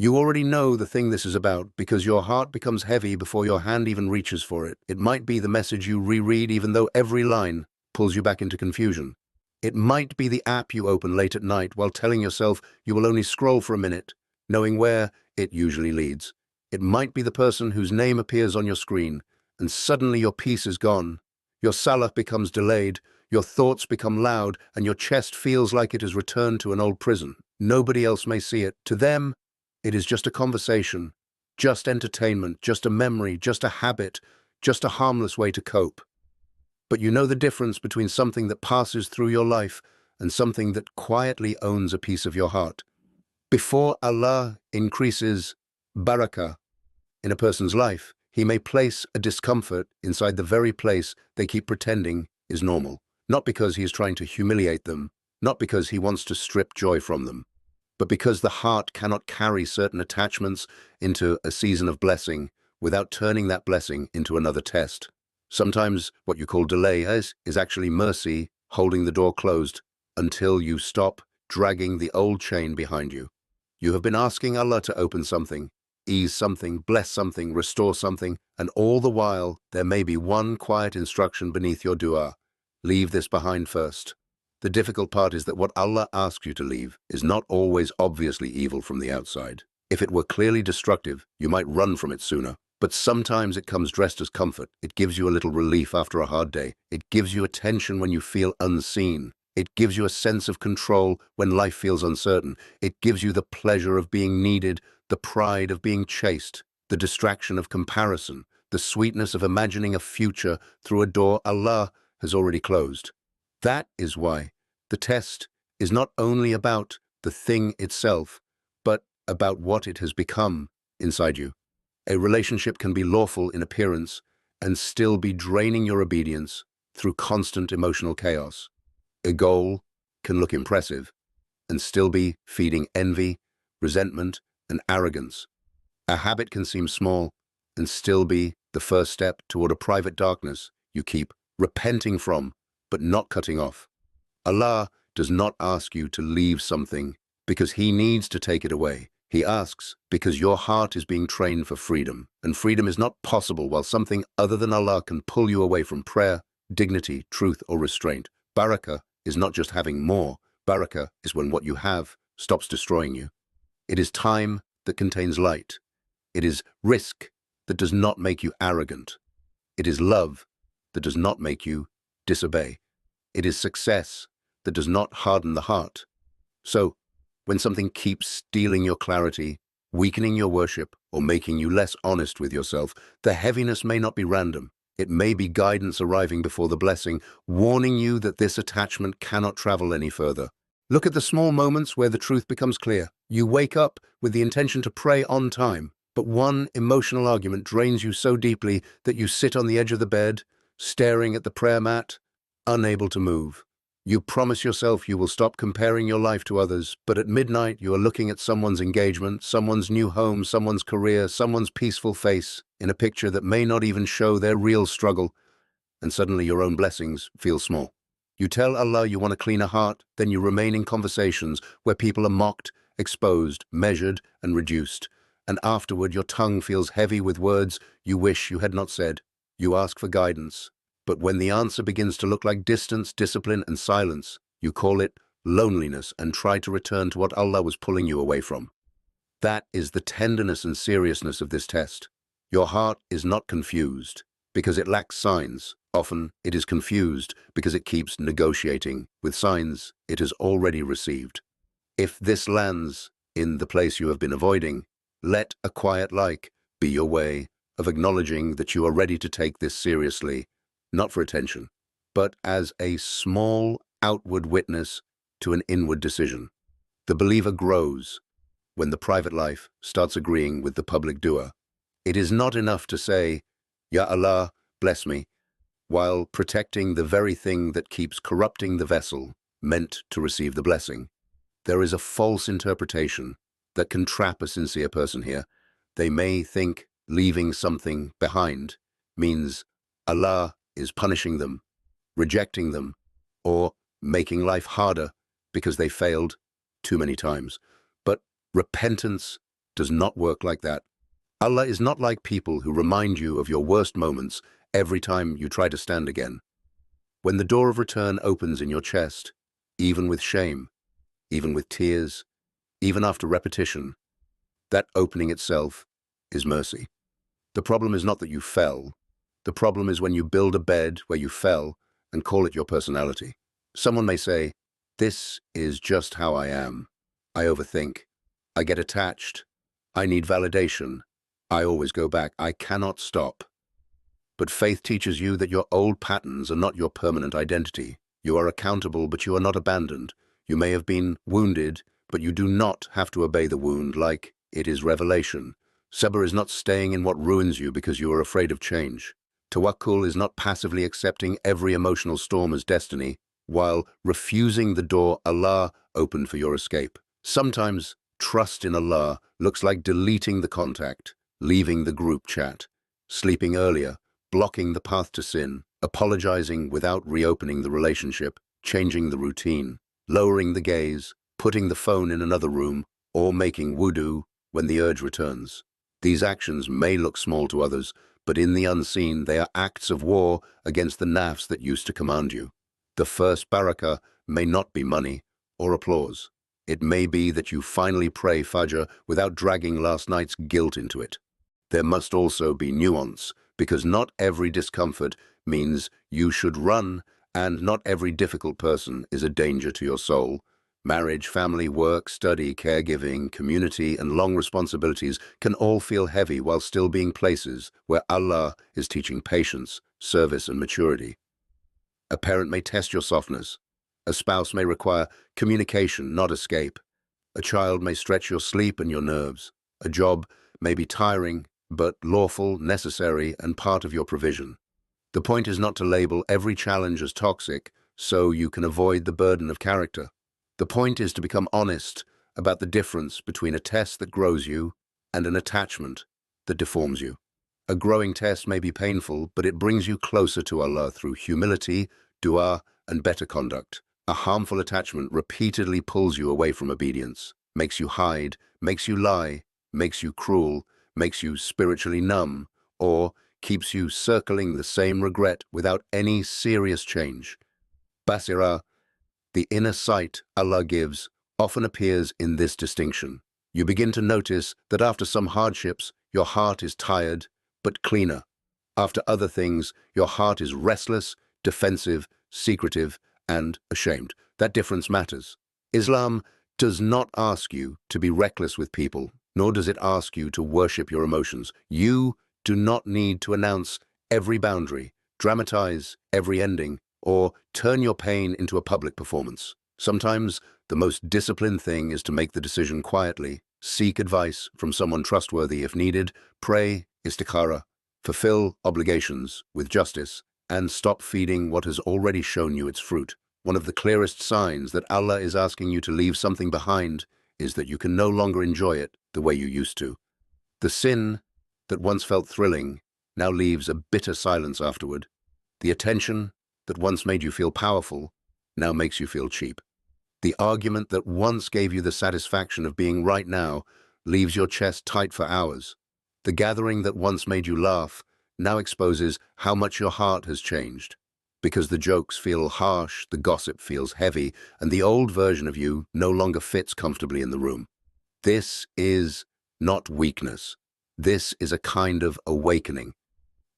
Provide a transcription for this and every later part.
You already know the thing this is about because your heart becomes heavy before your hand even reaches for it. It might be the message you reread even though every line pulls you back into confusion. It might be the app you open late at night while telling yourself you will only scroll for a minute, knowing where it usually leads. It might be the person whose name appears on your screen, and suddenly your peace is gone. Your salah becomes delayed, your thoughts become loud, and your chest feels like it has returned to an old prison. Nobody else may see it. To them, it is just a conversation, just entertainment, just a memory, just a habit, just a harmless way to cope. But you know the difference between something that passes through your life and something that quietly owns a piece of your heart. Before Allah increases barakah in a person's life, He may place a discomfort inside the very place they keep pretending is normal. Not because He is trying to humiliate them, not because He wants to strip joy from them, but because the heart cannot carry certain attachments into a season of blessing without turning that blessing into another test. Sometimes what you call delay is actually mercy holding the door closed until you stop dragging the old chain behind you. You have been asking Allah to open something, ease something, bless something, restore something, and all the while there may be one quiet instruction beneath your dua. Leave this behind first. The difficult part is that what Allah asks you to leave is not always obviously evil from the outside. If it were clearly destructive, you might run from it sooner. But sometimes it comes dressed as comfort. It gives you a little relief after a hard day. It gives you attention when you feel unseen. It gives you a sense of control when life feels uncertain. It gives you the pleasure of being needed, the pride of being chased, the distraction of comparison, the sweetness of imagining a future through a door Allah has already closed. That is why the test is not only about the thing itself, but about what it has become inside you. A relationship can be lawful in appearance and still be draining your obedience through constant emotional chaos. A goal can look impressive and still be feeding envy, resentment, and arrogance. A habit can seem small and still be the first step toward a private darkness you keep repenting from but not cutting off. Allah does not ask you to leave something because He needs to take it away. He asks because your heart is being trained for freedom, and freedom is not possible while something other than Allah can pull you away from prayer, dignity, truth, or restraint. Barakah is not just having more. Barakah is when what you have stops destroying you. It is time that contains light. It is risk that does not make you arrogant. It is love that does not make you disobey. It is success that does not harden the heart. So, when something keeps stealing your clarity, weakening your worship, or making you less honest with yourself, the heaviness may not be random. It may be guidance arriving before the blessing, warning you that this attachment cannot travel any further. Look at the small moments where the truth becomes clear. You wake up with the intention to pray on time, but one emotional argument drains you so deeply that you sit on the edge of the bed, staring at the prayer mat, unable to move. You promise yourself you will stop comparing your life to others, but at midnight you are looking at someone's engagement, someone's new home, someone's career, someone's peaceful face in a picture that may not even show their real struggle, and suddenly your own blessings feel small. You tell Allah you want a cleaner heart, then you remain in conversations where people are mocked, exposed, measured, and reduced, and afterward your tongue feels heavy with words you wish you had not said. You ask for guidance. But when the answer begins to look like distance, discipline, and silence, you call it loneliness and try to return to what Allah was pulling you away from. That is the tenderness and seriousness of this test. Your heart is not confused because it lacks signs. Often it is confused because it keeps negotiating with signs it has already received. If this lands in the place you have been avoiding, let a quiet like be your way of acknowledging that you are ready to take this seriously, not for attention, but as a small outward witness to an inward decision. The believer grows when the private life starts agreeing with the public dua. It is not enough to say, Ya Allah, bless me, while protecting the very thing that keeps corrupting the vessel meant to receive the blessing. There is a false interpretation that can trap a sincere person here. They may think leaving something behind means Allah is punishing them, rejecting them, or making life harder because they failed too many times. But repentance does not work like that. Allah is not like people who remind you of your worst moments every time you try to stand again. When the door of return opens in your chest, even with shame, even with tears, even after repetition, that opening itself is mercy. The problem is not that you fell. The problem is when you build a bed where you fell and call it your personality. Someone may say, "This is just how I am. I overthink. I get attached. I need validation. I always go back. I cannot stop." But faith teaches you that your old patterns are not your permanent identity. You are accountable, but you are not abandoned. You may have been wounded, but you do not have to obey the wound like it is revelation. Sabr is not staying in what ruins you because you are afraid of change. Tawakkul is not passively accepting every emotional storm as destiny, while refusing the door Allah opened for your escape. Sometimes trust in Allah looks like deleting the contact, leaving the group chat, sleeping earlier, blocking the path to sin, apologizing without reopening the relationship, changing the routine, lowering the gaze, putting the phone in another room, or making wudu when the urge returns. These actions may look small to others, but in the unseen they are acts of war against the nafs that used to command you. The first barakah may not be money or applause. It may be that you finally pray Fajr without dragging last night's guilt into it. There must also be nuance, because not every discomfort means you should run, and not every difficult person is a danger to your soul. Marriage, family, work, study, caregiving, community, and long responsibilities can all feel heavy while still being places where Allah is teaching patience, service, and maturity. A parent may test your softness. A spouse may require communication, not escape. A child may stretch your sleep and your nerves. A job may be tiring, but lawful, necessary, and part of your provision. The point is not to label every challenge as toxic so you can avoid the burden of character. The point is to become honest about the difference between a test that grows you and an attachment that deforms you. A growing test may be painful, but it brings you closer to Allah through humility, dua, and better conduct. A harmful attachment repeatedly pulls you away from obedience, makes you hide, makes you lie, makes you cruel, makes you spiritually numb, or keeps you circling the same regret without any serious change. Basira, the inner sight Allah gives, often appears in this distinction. You begin to notice that after some hardships, your heart is tired, but cleaner. After other things, your heart is restless, defensive, secretive, and ashamed. That difference matters. Islam does not ask you to be reckless with people, nor does it ask you to worship your emotions. You do not need to announce every boundary, dramatize every ending, or turn your pain into a public performance. Sometimes the most disciplined thing is to make the decision quietly, seek advice from someone trustworthy if needed, pray istikhara, fulfill obligations with justice, and stop feeding what has already shown you its fruit. One of the clearest signs that Allah is asking you to leave something behind is that you can no longer enjoy it the way you used to. The sin that once felt thrilling now leaves a bitter silence afterward. The attention that once made you feel powerful now makes you feel cheap. The argument that once gave you the satisfaction of being right now leaves your chest tight for hours. The gathering that once made you laugh now exposes how much your heart has changed. Because the jokes feel harsh, the gossip feels heavy, and the old version of you no longer fits comfortably in the room. This is not weakness. This is a kind of awakening.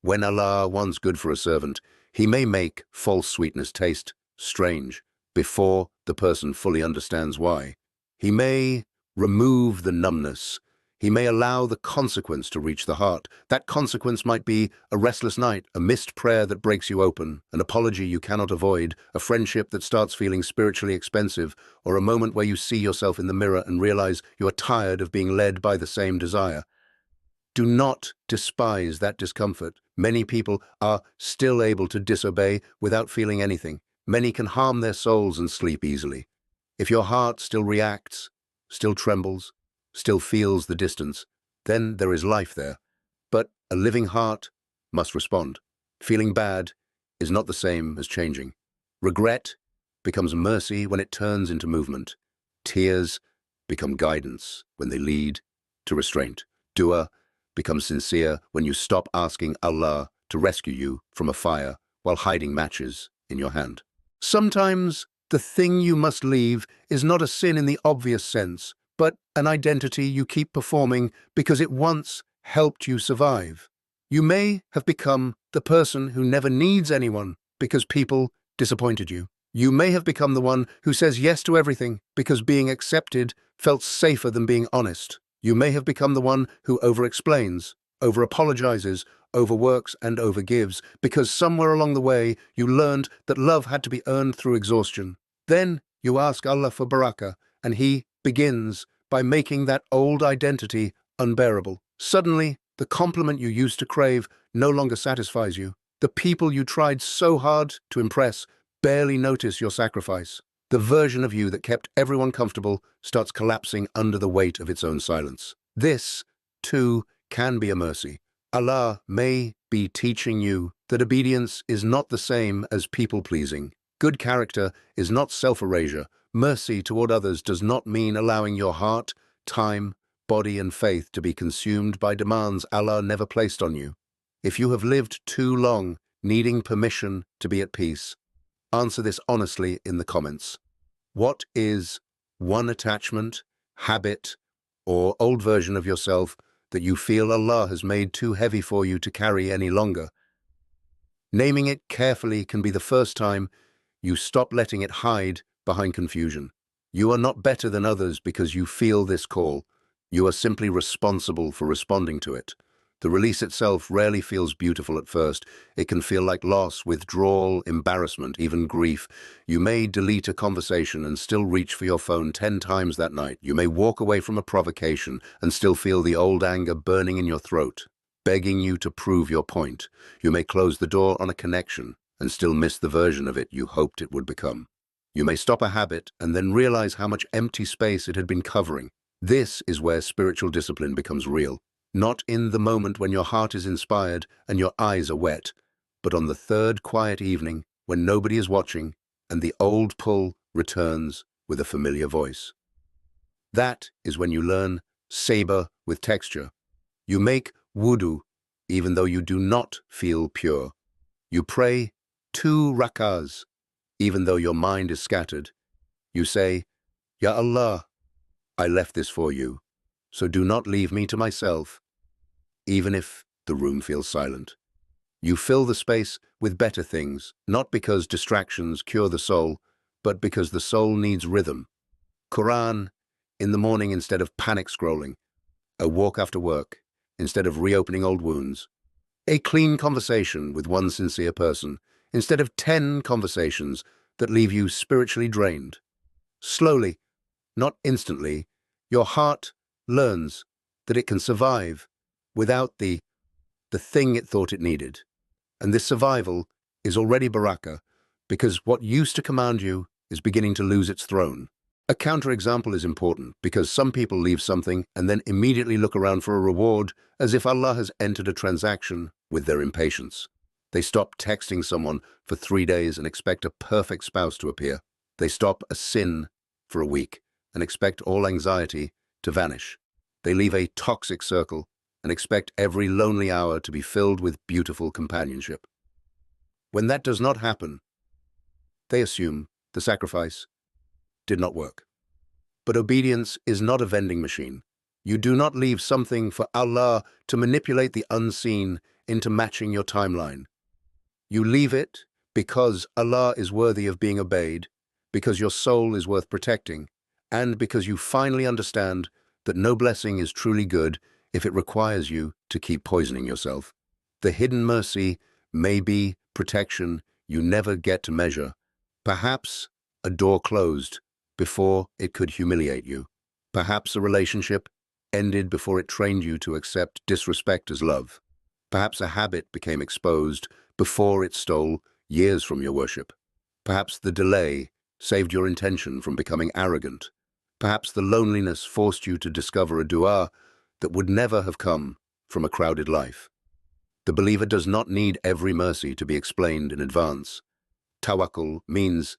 When Allah wants good for a servant, He may make false sweetness taste strange before the person fully understands why. He may remove the numbness. He may allow the consequence to reach the heart. That consequence might be a restless night, a missed prayer that breaks you open, an apology you cannot avoid, a friendship that starts feeling spiritually expensive, or a moment where you see yourself in the mirror and realize you are tired of being led by the same desire. Do not despise that discomfort. Many people are still able to disobey without feeling anything. Many can harm their souls and sleep easily. If your heart still reacts, still trembles, still feels the distance, then there is life there. But a living heart must respond. Feeling bad is not the same as changing. Regret becomes mercy when it turns into movement. Tears become guidance when they lead to restraint. Dua becomes sincere when you stop asking Allah to rescue you from a fire while hiding matches in your hand. Sometimes the thing you must leave is not a sin in the obvious sense, but an identity you keep performing because it once helped you survive. You may have become the person who never needs anyone because people disappointed you. You may have become the one who says yes to everything because being accepted felt safer than being honest. You may have become the one who over-explains, over-apologizes, overworks and overgives because somewhere along the way you learned that love had to be earned through exhaustion. Then you ask Allah for Barakah, and He begins by making that old identity unbearable. Suddenly, the compliment you used to crave no longer satisfies you. The people you tried so hard to impress barely notice your sacrifice. The version of you that kept everyone comfortable starts collapsing under the weight of its own silence. This, too, can be a mercy. Allah may be teaching you that obedience is not the same as people-pleasing. Good character is not self-erasure. Mercy toward others does not mean allowing your heart, time, body and faith to be consumed by demands Allah never placed on you. If you have lived too long needing permission to be at peace, answer this honestly in the comments. What is one attachment, habit, or old version of yourself that you feel Allah has made too heavy for you to carry any longer? Naming it carefully can be the first time you stop letting it hide behind confusion. You are not better than others because you feel this call. You are simply responsible for responding to it. The release itself rarely feels beautiful at first. It can feel like loss, withdrawal, embarrassment, even grief. You may delete a conversation and still reach for your phone 10 times that night. You may walk away from a provocation and still feel the old anger burning in your throat, begging you to prove your point. You may close the door on a connection and still miss the version of it you hoped it would become. You may stop a habit and then realize how much empty space it had been covering. This is where spiritual discipline becomes real. Not in the moment when your heart is inspired and your eyes are wet, but on the third quiet evening when nobody is watching and the old pull returns with a familiar voice. That is when you learn sabr with texture. You make wudu even though you do not feel pure. You pray 2 rakahs even though your mind is scattered. You say, Ya Allah, I left this for you, so do not leave me to myself, even if the room feels silent. You fill the space with better things, not because distractions cure the soul, but because the soul needs rhythm. Quran in the morning instead of panic scrolling. A walk after work instead of reopening old wounds. A clean conversation with one sincere person instead of 10 conversations that leave you spiritually drained. Slowly, not instantly, your heart learns that it can survive without the thing it thought it needed. And this survival is already Barakah because what used to command you is beginning to lose its throne. A counterexample is important because some people leave something and then immediately look around for a reward as if Allah has entered a transaction with their impatience. They stop texting someone for 3 days and expect a perfect spouse to appear. They stop a sin for a week and expect all anxiety to vanish. They leave a toxic circle and expect every lonely hour to be filled with beautiful companionship. When that does not happen, they assume the sacrifice did not work. But obedience is not a vending machine. You do not leave something for Allah to manipulate the unseen into matching your timeline. You leave it because Allah is worthy of being obeyed, because your soul is worth protecting, and because you finally understand that no blessing is truly good if it requires you to keep poisoning yourself. The hidden mercy may be protection you never get to measure. Perhaps a door closed before it could humiliate you. Perhaps a relationship ended before it trained you to accept disrespect as love. Perhaps a habit became exposed before it stole years from your worship. Perhaps the delay saved your intention from becoming arrogant. Perhaps the loneliness forced you to discover a dua that would never have come from a crowded life. The believer does not need every mercy to be explained in advance. Tawakkul means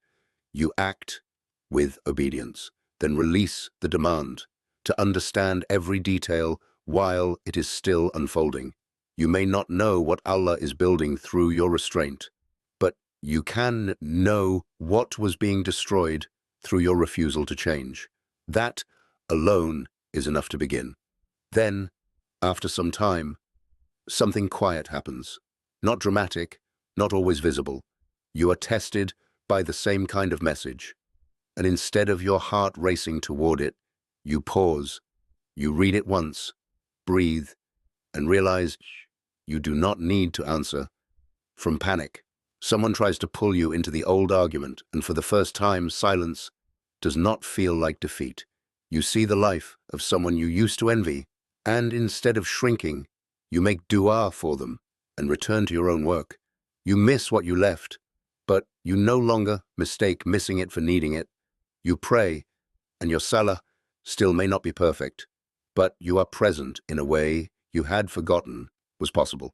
you act with obedience, then release the demand. to understand every detail while it is still unfolding. You may not know what Allah is building through your restraint, but you can know what was being destroyed through your refusal to change. That alone is enough to begin. Then, after some time, something quiet happens. Not dramatic, not always visible. You are tested by the same kind of message. And instead of your heart racing toward it, you pause. You read it once, breathe, and realize you do not need to answer. From panic, someone tries to pull you into the old argument, and for the first time, silence does not feel like defeat. You see the life of someone you used to envy, and instead of shrinking, you make dua for them and return to your own work. You miss what you left, but you no longer mistake missing it for needing it. You pray, and your salah still may not be perfect, but you are present in a way you had forgotten was possible.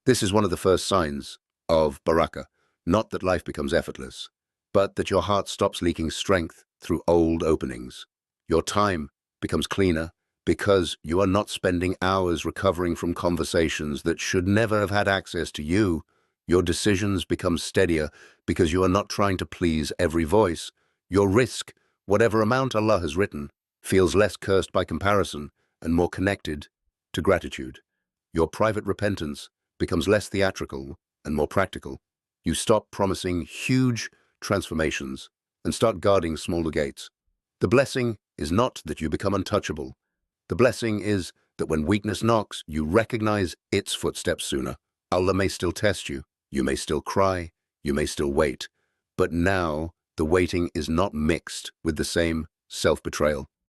This is one of the first signs of Barakah, not that life becomes effortless, but that your heart stops leaking strength through old openings. Your time becomes cleaner because you are not spending hours recovering from conversations that should never have had access to you. Your decisions become steadier because you are not trying to please every voice. Your risk, whatever amount Allah has written, feels less cursed by comparison and more connected to gratitude. Your private repentance becomes less theatrical and more practical. You stop promising huge transformations and start guarding smaller gates. The blessing is not that you become untouchable. The blessing is that when weakness knocks, you recognize its footsteps sooner. Allah may still test you, you may still cry, you may still wait, but now the waiting is not mixed with the same self-betrayal.